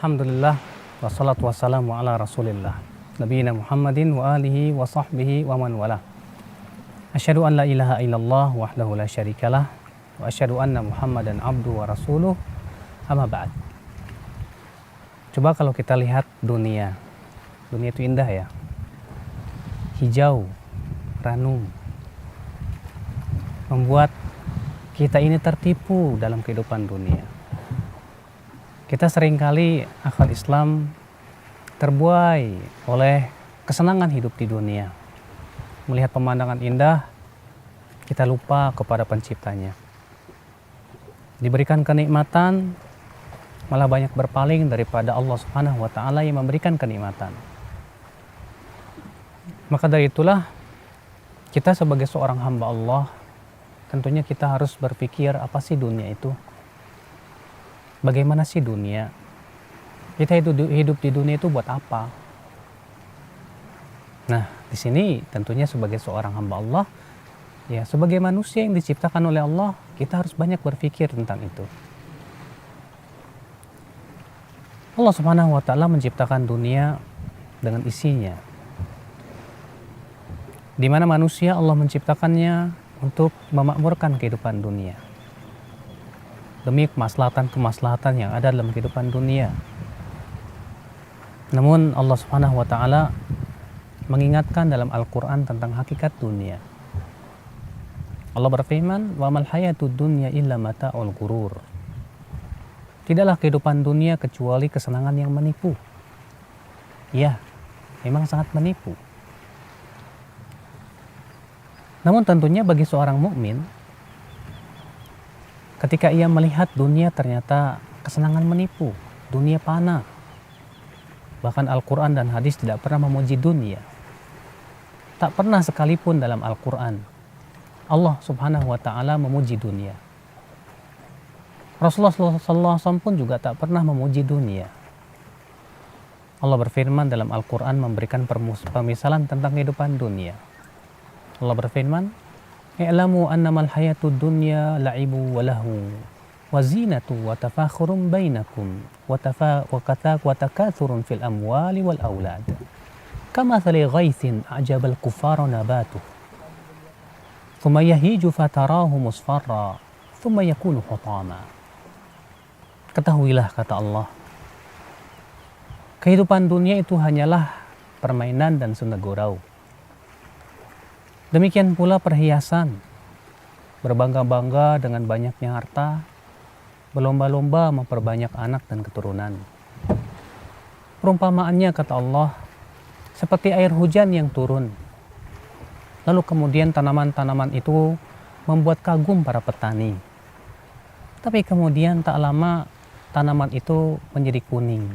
Alhamdulillah wassalatu wassalamu ala rasulillah nabiyina Muhammadin wa alihi wa sahbihi wa man wala. Asyhadu an la ilaha illallah wahdahu la syarikalah wa asyhadu anna Muhammadan abdu wa rasuluh, amma ba'd. Coba kalau kita lihat dunia itu indah ya, hijau, ranum, membuat kita ini tertipu dalam kehidupan dunia. Kita seringkali akal Islam terbuai oleh kesenangan hidup di dunia. Melihat pemandangan indah, kita lupa kepada penciptanya. Diberikan kenikmatan, malah banyak berpaling daripada Allah Subhanahu wa Ta'ala yang memberikan kenikmatan. Maka dari itulah, kita sebagai seorang hamba Allah, tentunya kita harus berpikir apa sih dunia itu? Bagaimana sih dunia? Kita hidup di dunia itu buat apa? Nah, di sini tentunya sebagai seorang hamba Allah, ya sebagai manusia yang diciptakan oleh Allah, kita harus banyak berpikir tentang itu. Allah Subhanahu wa Ta'ala menciptakan dunia dengan isinya. Di mana manusia Allah menciptakannya untuk memakmurkan kehidupan dunia, demi kemaslahatan yang ada dalam kehidupan dunia. Namun Allah Subhanahu wa Ta'ala mengingatkan dalam Al-Quran tentang hakikat dunia. Allah berfirman, "Wa mal hayatud dunya illa mata'ul ghurur." Tidaklah kehidupan dunia kecuali kesenangan yang menipu. Ya, memang sangat menipu. Namun tentunya bagi seorang mukmin, ketika ia melihat dunia ternyata kesenangan menipu, dunia fana. Bahkan Al-Quran dan hadis tidak pernah memuji dunia. Tak pernah sekalipun dalam Al-Quran Allah Subhanahu wa Ta'ala memuji dunia. Rasulullah SAW pun juga tak pernah memuji dunia. Allah berfirman dalam Al-Quran memberikan pemisalan tentang kehidupan dunia. Allah berfirman, "I'lamu annamal hayatud dunya la'ibu wa lahu wa zinatu wa tafakhurun bainakum wa takathurun fil amwali wal aulad kamathali ghaithin a'jabal kuffara nabatuh thumma yahiju fatarahu musfarra thumma yakunu hutama." Ketahuilah, kata Allah, kehidupan dunia itu hanyalah permainan dan senda gurau. Demikian pula perhiasan, berbangga-bangga dengan banyaknya harta, berlomba-lomba memperbanyak anak dan keturunan. Perumpamaannya, kata Allah, seperti air hujan yang turun. Lalu kemudian tanaman-tanaman itu membuat kagum para petani. Tapi kemudian tak lama tanaman itu menjadi kuning.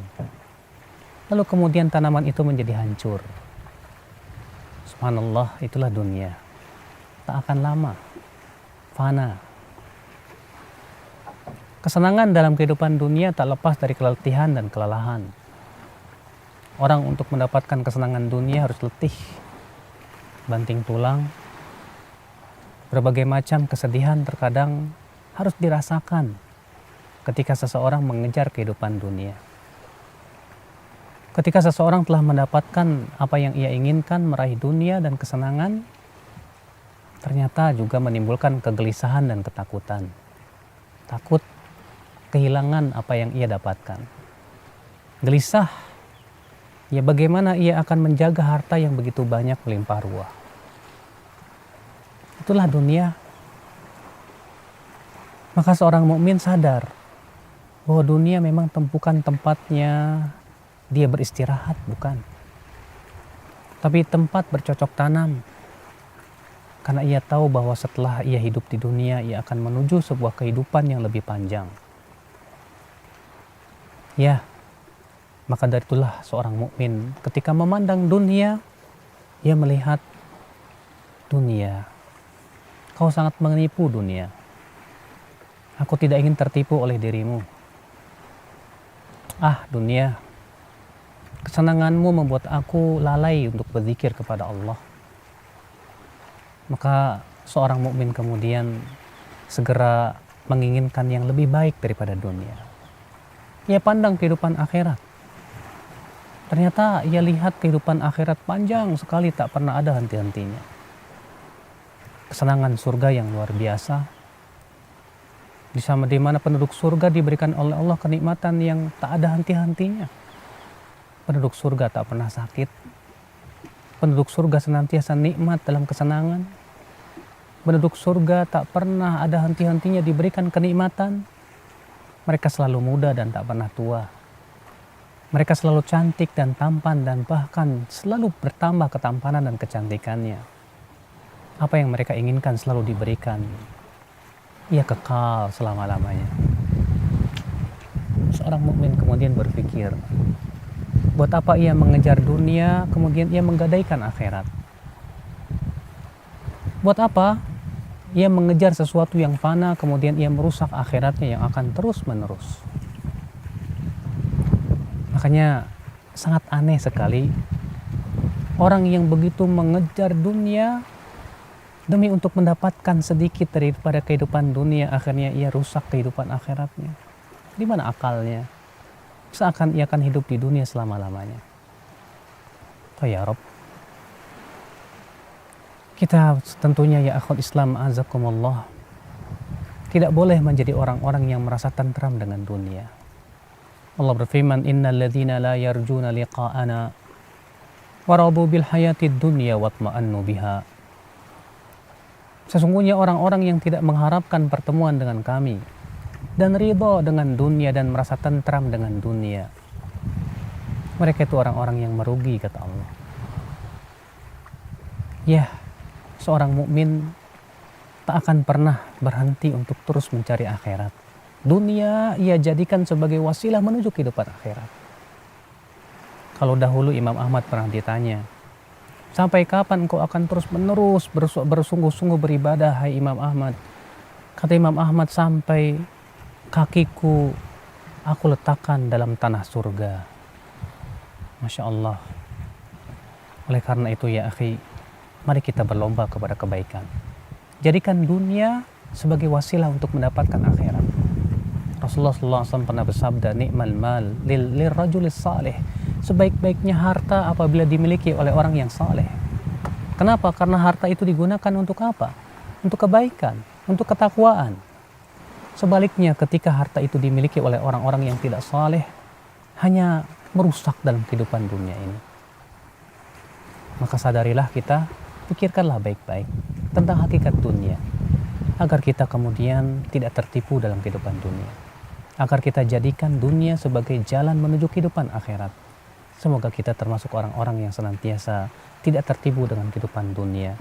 Lalu kemudian tanaman itu menjadi hancur. Subhanallah, itulah dunia. Tak akan lama, fana. Kesenangan dalam kehidupan dunia tak lepas dari keletihan dan kelelahan. Orang untuk mendapatkan kesenangan dunia harus letih, banting tulang. Berbagai macam kesedihan terkadang harus dirasakan ketika seseorang mengejar kehidupan dunia. Ketika seseorang telah mendapatkan apa yang ia inginkan, meraih dunia dan kesenangan, ternyata juga menimbulkan kegelisahan dan ketakutan. Takut kehilangan apa yang ia dapatkan. Gelisah, ya bagaimana ia akan menjaga harta yang begitu banyak melimpah ruah. Itulah dunia. Maka seorang mukmin sadar bahwa dunia memang bukan tempatnya dia beristirahat, bukan. Tapi tempat bercocok tanam. Karena ia tahu bahwa setelah ia hidup di dunia, ia akan menuju sebuah kehidupan yang lebih panjang. Ya, maka dari itulah seorang mukmin ketika memandang dunia, ia melihat dunia. Kau sangat menipu dunia. Aku tidak ingin tertipu oleh dirimu. Ah, dunia, kesenanganmu membuat aku lalai untuk berzikir kepada Allah. Maka seorang mukmin kemudian segera menginginkan yang lebih baik daripada dunia. Ia pandang kehidupan akhirat. Ternyata ia lihat kehidupan akhirat panjang sekali, tak pernah ada henti-hentinya. Kesenangan surga yang luar biasa, di mana penduduk surga diberikan oleh Allah kenikmatan yang tak ada henti-hentinya. Penduduk surga tak pernah sakit. Penduduk surga senantiasa nikmat dalam kesenangan. Penduduk surga tak pernah ada henti-hentinya diberikan kenikmatan. Mereka selalu muda dan tak pernah tua. Mereka selalu cantik dan tampan dan bahkan selalu bertambah ketampanan dan kecantikannya. Apa yang mereka inginkan selalu diberikan. Ia kekal selama-lamanya. Seorang mukmin kemudian berpikir, buat apa ia mengejar dunia, kemudian ia menggadaikan akhirat? Buat apa ia mengejar sesuatu yang fana, kemudian ia merusak akhiratnya yang akan terus-menerus? Makanya sangat aneh sekali orang yang begitu mengejar dunia demi untuk mendapatkan sedikit daripada kehidupan dunia, akhirnya ia rusak kehidupan akhiratnya. Di mana akalnya? Seakan ia akan hidup di dunia selama-lamanya. Ya Rob, kita tentunya ya akhwat Islam azakumullah tidak boleh menjadi orang-orang yang merasa tentram dengan dunia. Allah berfirman, innal ladzina la yarjuna liqa'ana waradu bil hayatid dunya watma'annu biha. Sesungguhnya orang-orang yang tidak mengharapkan pertemuan dengan kami dan ridho dengan dunia dan merasa tentram dengan dunia, mereka itu orang-orang yang merugi, kata Allah. Ya, seorang mukmin tak akan pernah berhenti untuk terus mencari akhirat. Dunia ia jadikan sebagai wasilah menuju kehidupan akhirat. Kalau dahulu Imam Ahmad pernah ditanya, sampai kapan engkau akan terus menerus bersungguh-sungguh beribadah, hai Imam Ahmad? Kata Imam Ahmad, sampai kakiku aku letakkan dalam tanah surga. Masya Allah. Oleh karena itu ya akhi, mari kita berlomba kepada kebaikan. Jadikan dunia sebagai wasilah untuk mendapatkan akhirat. Rasulullah SAW pernah bersabda, ni'mal mal lil rajulis salih. Sebaik-baiknya harta apabila dimiliki oleh orang yang saleh. Kenapa? Karena harta itu digunakan untuk apa? Untuk kebaikan, untuk ketakwaan. Sebaliknya ketika harta itu dimiliki oleh orang-orang yang tidak saleh, hanya merusak dalam kehidupan dunia ini. Maka sadarilah kita, pikirkanlah baik-baik tentang hakikat dunia, agar kita kemudian tidak tertipu dalam kehidupan dunia. Agar kita jadikan dunia sebagai jalan menuju kehidupan akhirat. Semoga kita termasuk orang-orang yang senantiasa tidak tertipu dengan kehidupan dunia.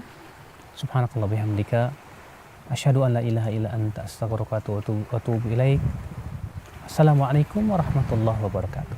Subhanakallah bihamdika, asyhadu an la ilaha illa anta, astaghfiruka wa atubu ilaik. Assalamualaikum warahmatullahi wabarakatuh.